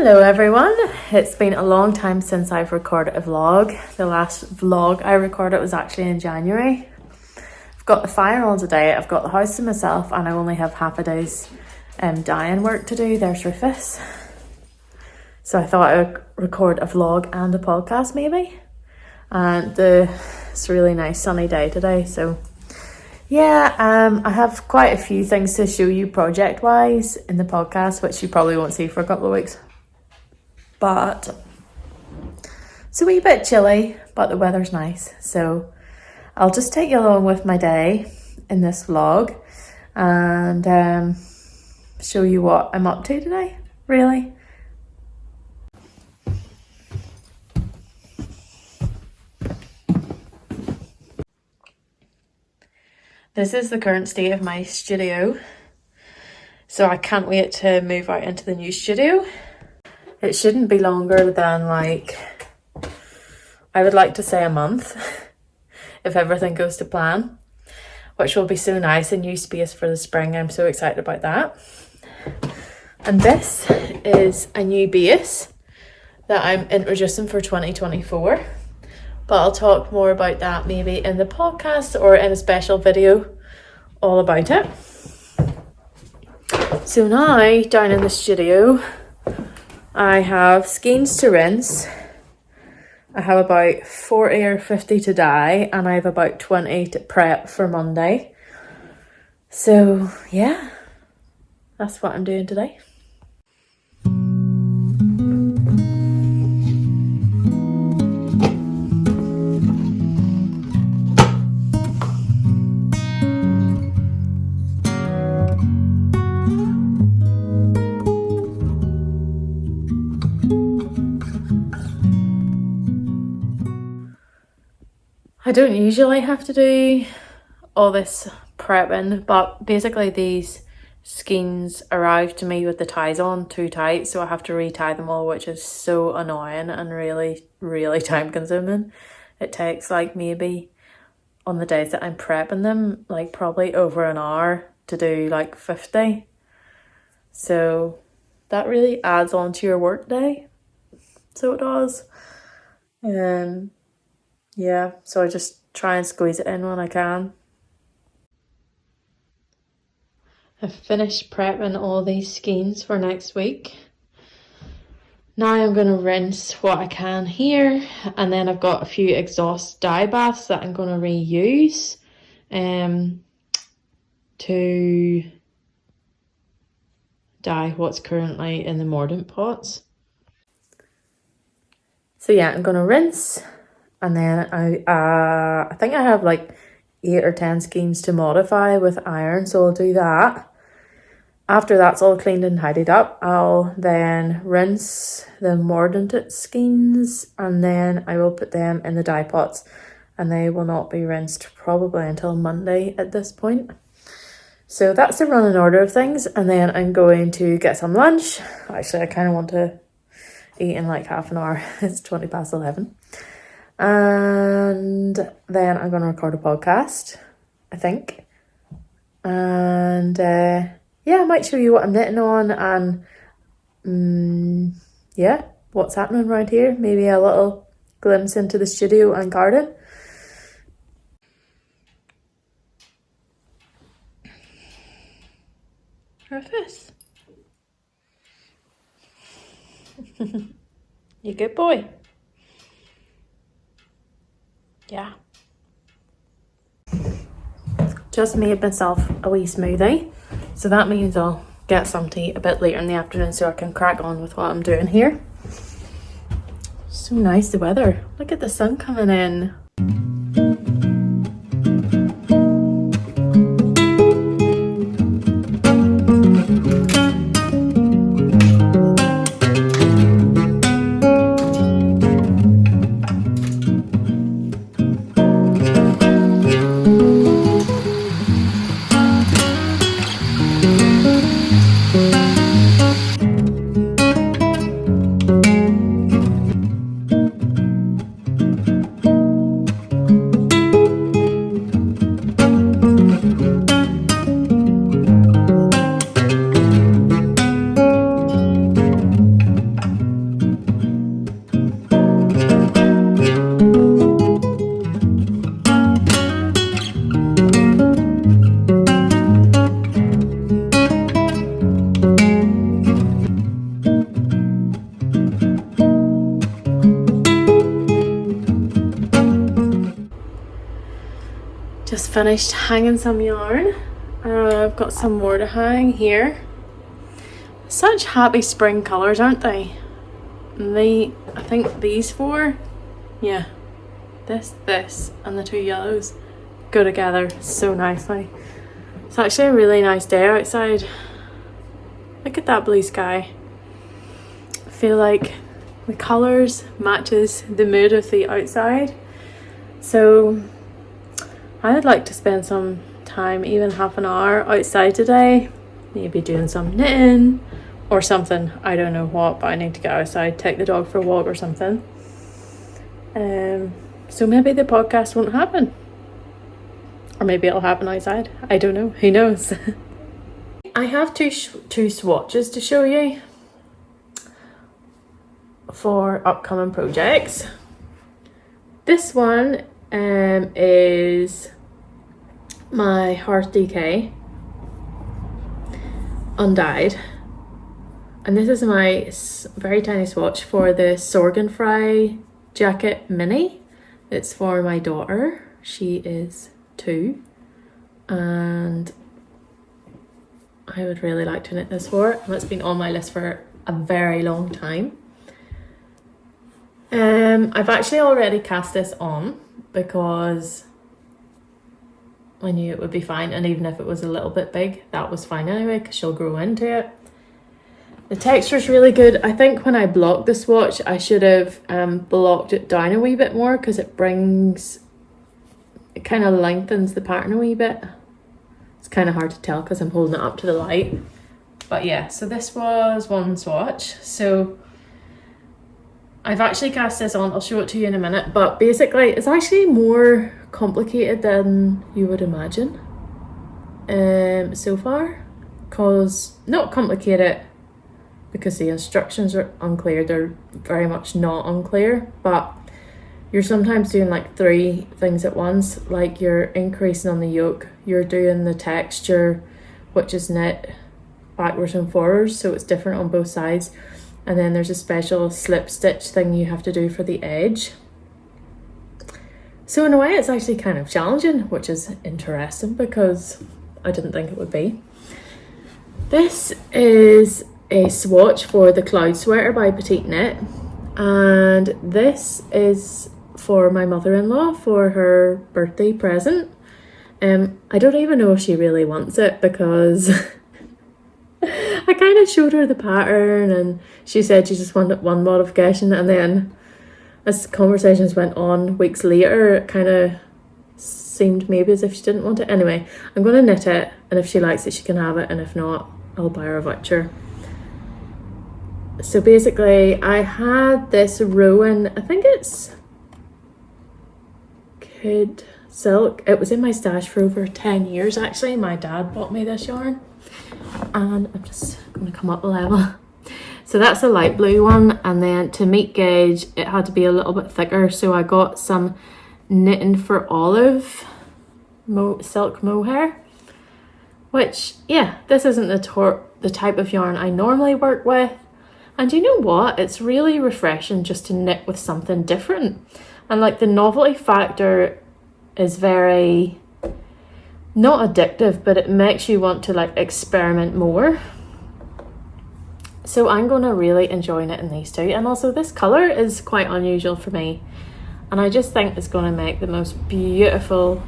Hello everyone, it's been a long time since I've recorded a vlog. The last vlog I recorded was actually in January. I've got the fire on today, I've got the house to myself and I only have half a day's dyeing work to do. There's Rufus. So I thought I would record a vlog and a podcast maybe. And it's a really nice sunny day today, so yeah, I have quite a few things to show you project wise in the podcast, which you probably won't see for a couple of weeks. But it's a wee bit chilly, but the weather's nice. So I'll just take you along with my day in this vlog and show you what I'm up to today, really. This is the current state of my studio. So I can't wait to move out into the new studio. It shouldn't be longer than I would like to say a month, if everything goes to plan, which will be so nice, a new space for the spring. I'm so excited about that. And this is a new base that I'm introducing for 2024, but I'll talk more about that maybe in the podcast or in a special video all about it. So now, down in the studio, I have skeins to rinse. I have about 40 or 50 to dye, and I have about 20 to prep for Monday. So yeah, that's what I'm doing today. I don't usually have to do all this prepping, but basically these skeins arrived to me with the ties on too tight, so I have to re-tie them all, which is so annoying and really, really time consuming. It takes maybe on the days that I'm prepping them, probably over an hour to do 50. So that really adds on to your work day. So it does. Yeah, so I just try and squeeze it in when I can. I've finished prepping all these skeins for next week. Now I'm going to rinse what I can here, and then I've got a few exhaust dye baths that I'm going to reuse to dye what's currently in the mordant pots. So yeah, I'm going to rinse. And then I think I have 8 or 10 skeins to modify with iron, so I'll do that. After that's all cleaned and tidied up, I'll then rinse the mordanted skeins, and then I will put them in the dye pots, and they will not be rinsed probably until Monday at this point. So that's the running order of things, and then I'm going to get some lunch. Actually, I kind of want to eat in half an hour. It's 11:20. And then I'm going to record a podcast, I think. And yeah, I might show you what I'm knitting on and yeah, what's happening around here. Maybe a little glimpse into the studio and garden. Rufus. You good boy. Yeah. Just made myself a wee smoothie. So that means I'll get some tea a bit later in the afternoon so I can crack on with what I'm doing here. So nice the weather. Look at the sun coming in. finished hanging some yarn. I've got some more to hang here. Such happy spring colours, aren't they? And I think these four, yeah, this and the two yellows go together so nicely. It's actually a really nice day outside. Look at that blue sky. I feel like the colours matches the mood of the outside. So I would like to spend some time, even half an hour outside today, maybe doing some knitting or something. I don't know what, but I need to get outside, take the dog for a walk or something. So maybe the podcast won't happen, or maybe it'll happen outside. I don't know, who knows. I have two swatches to show you for upcoming projects. This one is my Heart DK undyed, and this is my very tiny swatch for the Sorgenfrei jacket mini. It's for my daughter. She is 2 and I would really like to knit this for her, and it's been on my list for a very long time. I've actually already cast this on because I knew it would be fine, and even if it was a little bit big, that was fine anyway because she'll grow into it. The texture is really good. I think when I blocked the swatch, I should have blocked it down a wee bit more because it kind of lengthens the pattern a wee bit. It's kind of hard to tell because I'm holding it up to the light. But yeah, so this was one swatch. So I've actually cast this on. I'll show it to you in a minute. But basically, it's actually more complicated than you would imagine so far. Because, not complicated because the instructions are unclear. They're very much not unclear. But you're sometimes doing like 3 things at once. Like you're increasing on the yoke, you're doing the texture, which is knit backwards and forwards, so it's different on both sides. And then there's a special slip stitch thing you have to do for the edge. So in a way it's actually kind of challenging, which is interesting because I didn't think it would be. This is a swatch for the Cloud Sweater by Petite Knit, and this is for my mother-in-law for her birthday present. I don't even know if she really wants it because I kind of showed her the pattern and she said she just wanted one modification, and then as conversations went on weeks later, it kind of seemed maybe as if she didn't want it. Anyway, I'm going to knit it, and if she likes it she can have it, and if not I'll buy her a voucher. So basically I had this Rowan, I think it's Kid Silk. It was in my stash for over 10 years actually. My dad bought me this yarn, and I'm just going to come up a level. So that's a light blue one, and then to meet gauge it had to be a little bit thicker, so I got some Knitting for Olive silk mohair, which, yeah, this isn't the type of yarn I normally work with. And you know what? It's really refreshing just to knit with something different. And like the novelty factor is very, not addictive, but it makes you want to like experiment more. So I'm going to really enjoy knitting these two. And also this colour is quite unusual for me. And I just think it's going to make the most beautiful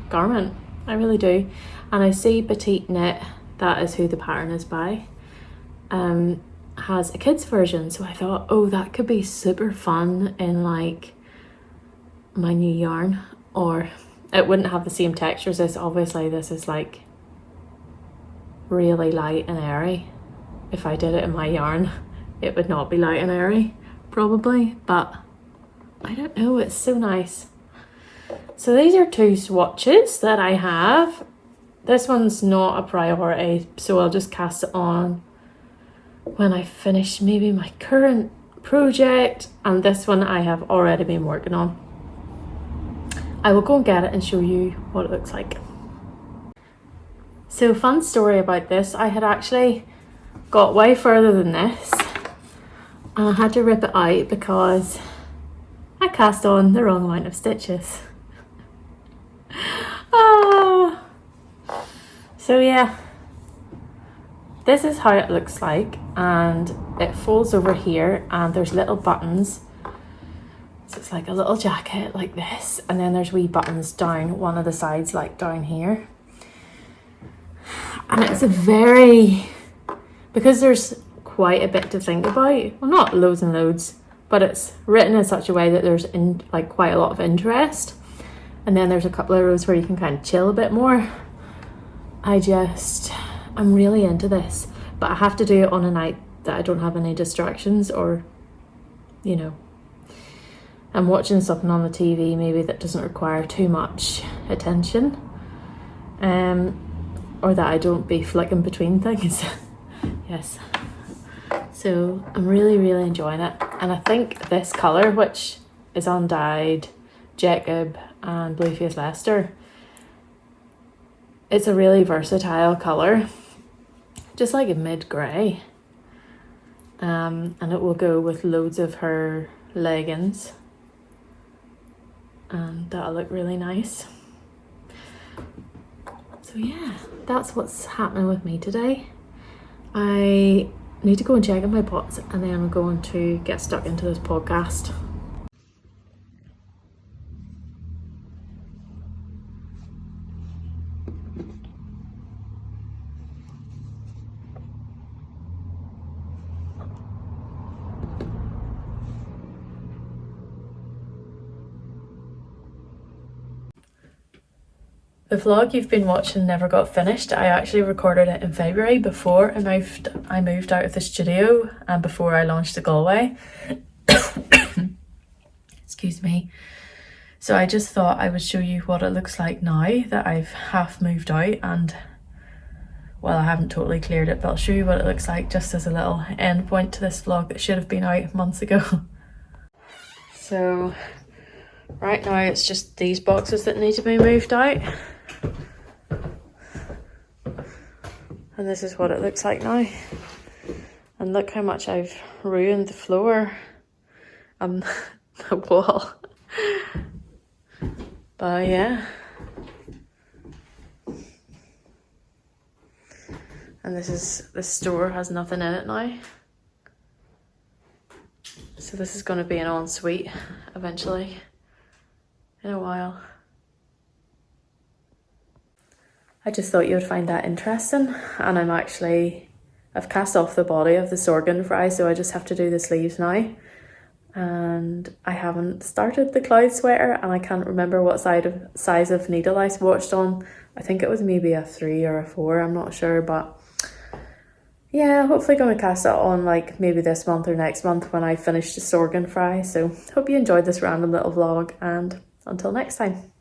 garment. I really do. And I see Petite Knit, that is who the pattern is by, has a kids version, so I thought, oh, that could be super fun in like my new yarn. Or it wouldn't have the same texture as this. Obviously this is like really light and airy. If I did it in my yarn it would not be light and airy probably, but I don't know, it's so nice. So these are 2 swatches that I have. This one's not a priority, so I'll just cast it on when I finish maybe my current project, and this one I have already been working on. I will go and get it and show you what it looks like. So fun story about this, I had actually got way further than this and I had to rip it out because I cast on the wrong amount of stitches. So yeah, this is how it looks like, and it folds over here and there's little buttons. So it's like a little jacket like this, and then there's wee buttons down one of the sides, like down here. And it's a very, because there's quite a bit to think about, well, not loads and loads, but it's written in such a way that there's like quite a lot of interest, and then there's a couple of rows where you can kind of chill a bit more. I'm really into this, but I have to do it on a night that I don't have any distractions, or, you know, I'm watching something on the TV maybe that doesn't require too much attention, or that I don't be flicking between things. Yes. So I'm really, really enjoying it. And I think this colour, which is undyed Jacob and Blueface Leicester, it's a really versatile colour, just like a mid-grey. And it will go with loads of her leggings, and that'll look really nice. So yeah, that's what's happening with me today. I need to go and check on my pots, and then I'm going to get stuck into this podcast. The vlog you've been watching never got finished. I actually recorded it in February before I moved out of the studio and before I launched the Galway. Excuse me. So I just thought I would show you what it looks like now that I've half moved out, and well, I haven't totally cleared it, but I'll show you what it looks like just as a little end point to this vlog that should have been out months ago. So right now it's just these boxes that need to be moved out. And this is what it looks like now. And look how much I've ruined the floor and the wall. But yeah. And this store has nothing in it now. So this is going to be an ensuite eventually, in a while. I just thought you would find that interesting, and I've cast off the body of the sorghum fry, so I just have to do the sleeves now. And I haven't started the cloud sweater, and I can't remember what size of needle I swatched on. I think it was maybe a 3 or a 4, I'm not sure, but yeah, hopefully going to cast it on like maybe this month or next month when I finish the sorghum fry. So hope you enjoyed this random little vlog, and until next time.